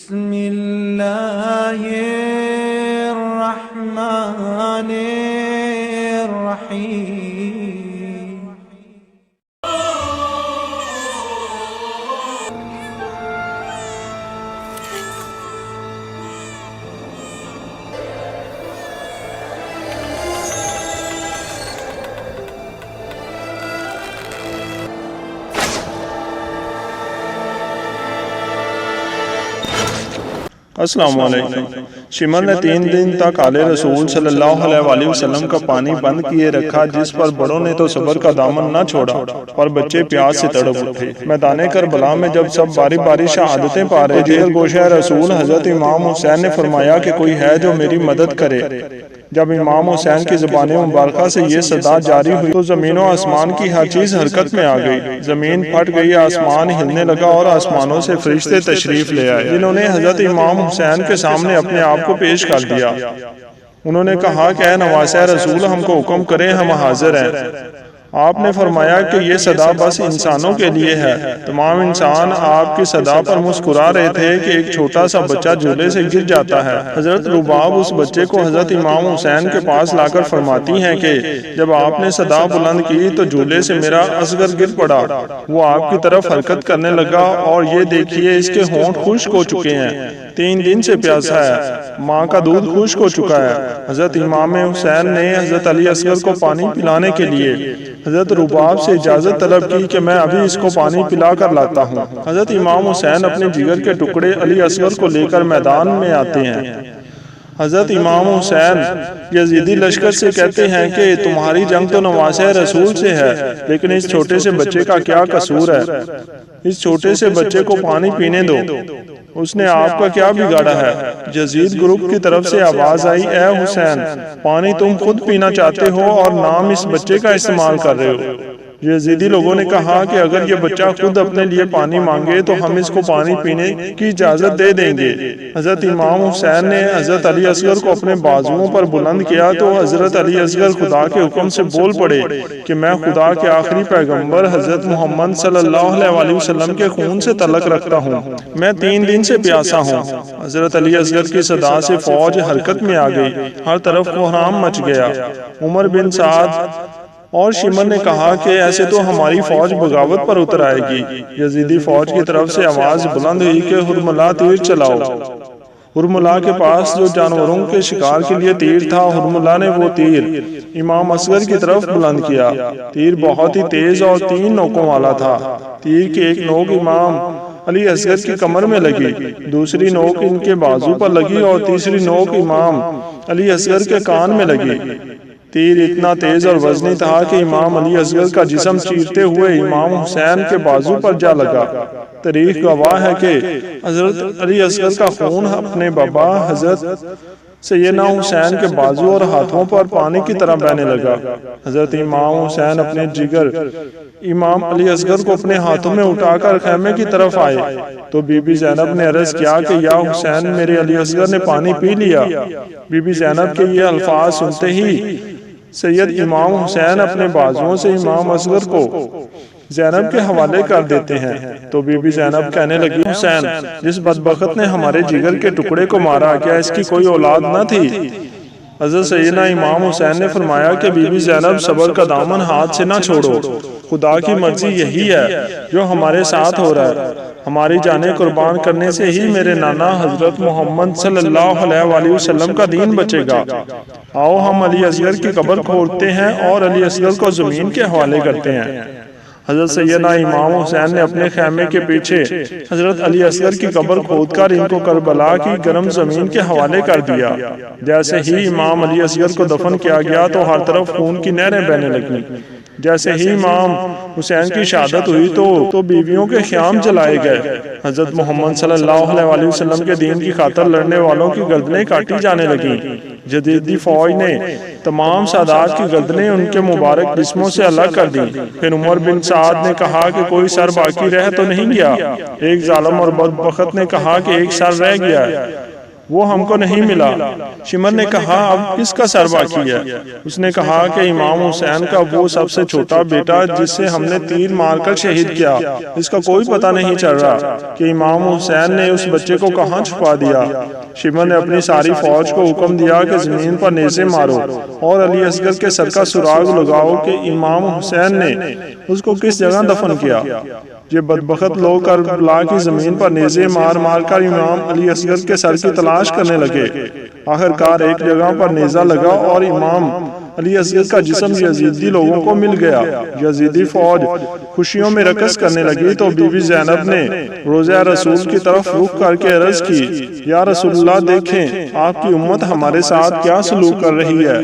بسم اللہ الرحمن الرحیم۔ السلام علیکم۔ شمر نے 3 دن تک آل رسول صلی اللہ علیہ وسلم کا پانی بند کیے رکھا، جس پر بڑوں نے تو صبر کا دامن نہ چھوڑا اور بچے پیاس سے تڑپ اٹھے۔ میدان کربلا میں جب سب باری باری شہادتیں پا رہے تھے، گوشہ رسول حضرت امام حسین نے فرمایا کہ کوئی ہے جو میری مدد کرے۔ جب امام حسین کی زبان مبارکہ سے یہ صدا جاری ہوئی تو زمین و آسمان کی ہر چیز حرکت میں آ گئی۔ زمین پھٹ گئی، آسمان ہلنے لگا اور آسمانوں سے فرشتے تشریف لے آئے، جنہوں نے حضرت امام حسین کے سامنے اپنے آپ کو پیش کر دیا۔ انہوں نے کہا کہ اے نواسہ رسول، ہم کو حکم کریں، ہم حاضر ہیں۔ آپ نے فرمایا کہ یہ صدا بس انسانوں کے لیے ہے۔ تمام انسان آپ کی صدا پر مسکرا رہے تھے کہ ایک چھوٹا سا بچہ جھولے سے گر جاتا ہے۔ حضرت رباب اس بچے کو حضرت امام حسین کے پاس لا کر فرماتی ہیں کہ جب آپ نے صدا بلند کی تو جھولے سے میرا اصغر گر پڑا، وہ آپ کی طرف حرکت کرنے لگا اور یہ دیکھیے اس کے ہونٹ خشک ہو چکے ہیں، 3 دن سے پیاسا ہے، ماں کا دودھ خشک ہو چکا ہے۔ حضرت امام حسین نے حضرت علی اصغر کو پانی پلانے کے لیے حضرت رباب سے اجازت طلب کی کہ میں ابھی اس کو پانی پلا کر لاتا ہوں۔ حضرت امام حسین اپنے جگر کے ٹکڑے علی اصغر کو لے کر میدان میں آتے ہیں۔ حضرت امام حسین یزیدی لشکر سے کہتے ہیں کہ تمہاری جنگ تو نواسہ رسول سے ہے، لیکن اس چھوٹے سے بچے کا کیا قصور ہے؟ اس چھوٹے سے بچے کو پانی پینے دو، اس نے آپ کا کیا بگاڑا ہے؟ یزید گروپ کی طرف سے آواز آئی، اے حسین، پانی تم خود پینا چاہتے ہو اور نام اس بچے کا استعمال کر رہے ہو۔ یزیدی لوگوں نے کہا کہ اگر یہ بچہ خود اپنے لیے پانی مانگے تو ہم اس کو پانی پینے کی اجازت دے دیں گے۔ حضرت امام حسین نے حضرت علی اصغر کو اپنے بازوؤں پر بلند کیا تو حضرت علی اصغر خدا کے حکم سے بول پڑے کہ میں خدا کے آخری پیغمبر حضرت محمد صلی اللہ علیہ وسلم کے خون سے تعلق رکھتا ہوں، میں 3 دن سے پیاسا ہوں۔ حضرت علی اصغر کی صدا سے فوج حرکت میں آ گئی، ہر طرف کوہرام مچ گیا۔ عمر بن سعد اور شمر نے کہا کہ ایسے تو ہماری فوج بغاوت پر اتر آئے گی۔ یزیدی فوج کی طرف سے آواز بلند ہوئی کہ حرملہ تیر چلاؤ۔ حرملہ کے پاس جو جانوروں کے شکار کے لیے تیر تھا، حرملہ نے وہ تیر امام اصغر کی طرف بلند کیا۔ تیر بہت ہی تیز اور 3 نوکوں والا تھا۔ تیر کی ایک نوک امام علی اصغر کی کمر میں لگی، دوسری نوک ان کے بازو پر لگی اور تیسری نوک امام علی اصغر کے کان میں لگی۔ تیر اتنا تیز اور وزنی تھا کہ امام علی اصغر کا جسم چیرتے ہوئے امام حسین کے بازو پر جا لگا۔ تاریخ گواہ ہے کہ حضرت علی اصغر کا خون اپنے بابا حضرت سیدنا حسین کے بازو اور ہاتھوں پر پانی کی طرح بہنے لگا۔ حضرت امام حسین اپنے جگر امام علی اصغر کو اپنے ہاتھوں میں اٹھا کر خیمے کی طرف آئے تو بی بی زینب نے عرض کیا کہ یا حسین، میرے علی اصغر نے پانی پی لیا۔ بی بی زینب کے یہ الفاظ سنتے ہی سید امام حسین اپنے بازوؤں سے امام اصغر کو زینب کے حوالے کر دیتے ہیں تو بی بی زینب کہنے لگی، حسین، جس بدبخت نے ہمارے جگر کے ٹکڑے کو مارا، کیا اس کی کوئی اولاد نہ تھی؟ حضرت سیدنا امام حسین نے فرمایا کہ بی بی زینب، صبر کا دامن ہاتھ سے نہ چھوڑو، خدا کی مرضی یہی ہے جو ہمارے ساتھ ہو رہا ہے۔ ہماری جانیں قربان کرنے سے ہی میرے نانا حضرت محمد صلی اللہ علیہ وسلم کا دین بچے گا۔ آؤ ہم علی اصغر کی قبر کھودتے ہیں اور علی اصغر کو زمین کے حوالے کرتے ہیں۔ حضرت سیدنا امام حسین نے اپنے خیمے کے پیچھے حضرت علی اصغر کی قبر کھود کر ان کو کربلا کی گرم زمین کے حوالے کر دیا۔ جیسے ہی امام علی اصغر کو دفن کیا گیا تو ہر طرف خون کی نہریں بہنے لگیں۔ جیسے ہی امام حسین کی شہادت ہوئی تو بیویوں کے خیام جلائے گئے۔ حضرت محمد صلی اللہ علیہ وسلم کے دین کی خاطر لڑنے والوں کی گردنیں کاٹی جانے لگیں۔ جدیدی فوج نے تمام سادات کی گردنیں ان کے مبارک جسموں سے الگ کر دیں۔ پھر عمر بن سعد نے کہا کہ کوئی سر باقی رہ تو نہیں گیا؟ ایک ظالم اور بدبخت نے کہا کہ ایک سر رہ گیا ہے۔ وہ ہم کو نہیں ملا۔ شمر نے کہا اب کس کا سر باقی ہے؟ اس نے کہا کہ امام حسین کا وہ سب سے چھوٹا بیٹا جس سے ہم نے تیر مار کر شہید کیا، اس کا کوئی پتہ نہیں چل رہا کہ امام حسین نے اس بچے کو کہاں چھپا دیا۔ شمر نے اپنی ساری فوج کو حکم دیا کہ زمین پر نیزے مارو اور علی اصغر کے سر کا سراغ لگاؤ کہ امام حسین نے اس کو کس جگہ دفن کیا۔ یہ بدبخت لوگ کربلا کی زمین پر نیزے مار مار کر امام علی اصغر کے سر کی تلاش کرنے لگے۔ آخرکار ایک جگہ پر نیزہ لگا اور امام علی اصغر کا جسم یزیدی لوگوں کو مل گیا۔ یزیدی فوج خوشیوں میں رقص کرنے لگی تو بی بی زینب نے روضہ رسول کی طرف رخ کر کے عرض کی، یا رسول اللہ دیکھیں آپ کی امت ہمارے ساتھ کیا سلوک کر رہی ہے۔